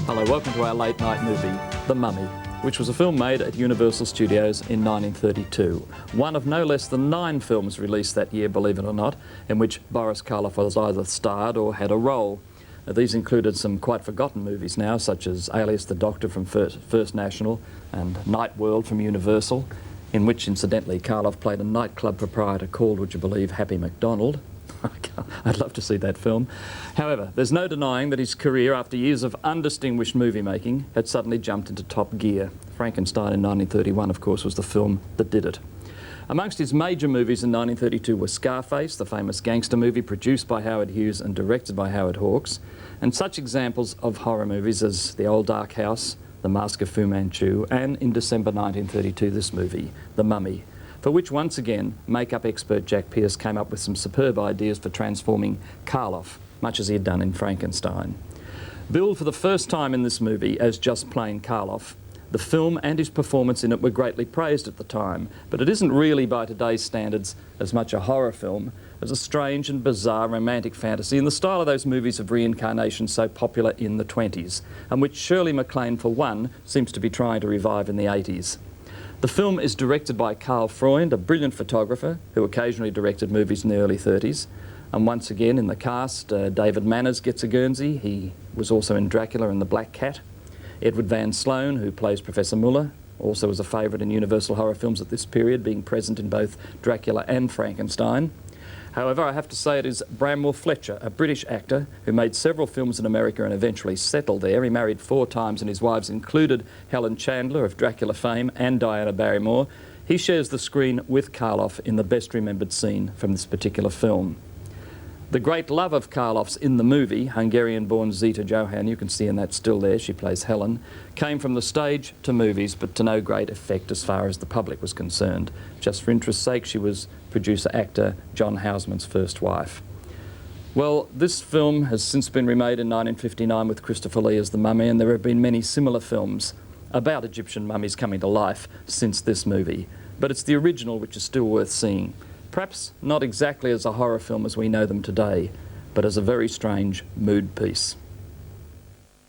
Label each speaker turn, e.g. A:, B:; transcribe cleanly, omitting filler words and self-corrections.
A: Hello, welcome to our late night movie, The Mummy, which was a film made at Universal Studios in 1932. One of no less than 9 films released that year, believe it or not, in which Boris Karloff was either starred or had a role. These included some quite forgotten movies now, such as Alias the Doctor from First National and Night World from Universal, in which, incidentally, Karloff played a nightclub proprietor called, would you believe, Happy MacDonald. I'd love to see that film. However, there's no denying that his career, after years of undistinguished movie making, had suddenly jumped into top gear. Frankenstein in 1931, of course, was the film that did it. Amongst his major movies in 1932 were Scarface, the famous gangster movie produced by Howard Hughes and directed by Howard Hawks, and such examples of horror movies as The Old Dark House, The Mask of Fu Manchu, and in December 1932 this movie, The Mummy, for which once again makeup expert Jack Pierce came up with some superb ideas for transforming Karloff, much as he had done in Frankenstein. Billed for the first time in this movie as just plain Karloff, the film and his performance in it were greatly praised at the time, but it isn't really by today's standards as much a horror film as a strange and bizarre romantic fantasy in the style of those movies of reincarnation so popular in the 20s, and which Shirley MacLaine, for one, seems to be trying to revive in the 80s. The film is directed by Carl Freund, a brilliant photographer who occasionally directed movies in the early 30s. And once again in the cast, David Manners gets a Guernsey. He was also in Dracula and the Black Cat. Edward Van Sloan, who plays Professor Muller, also was a favourite in Universal horror films at this period, being present in both Dracula and Frankenstein. However, I have to say it is Bramwell Fletcher, a British actor who made several films in America and eventually settled there. He married 4 times and his wives included Helen Chandler of Dracula fame and Diana Barrymore. He shares the screen with Karloff in the best remembered scene from this particular film. The great love of Karloff's in the movie, Hungarian-born Zita Johann, you can see in that still there, she plays Helen, came from the stage to movies, but to no great effect as far as the public was concerned. Just for interest's sake, she was producer-actor John Houseman's first wife. Well, this film has since been remade in 1959 with Christopher Lee as the Mummy, and there have been many similar films about Egyptian mummies coming to life since this movie. But it's the original which is still worth seeing. Perhaps not exactly as a horror film as we know them today, but as a very strange mood piece.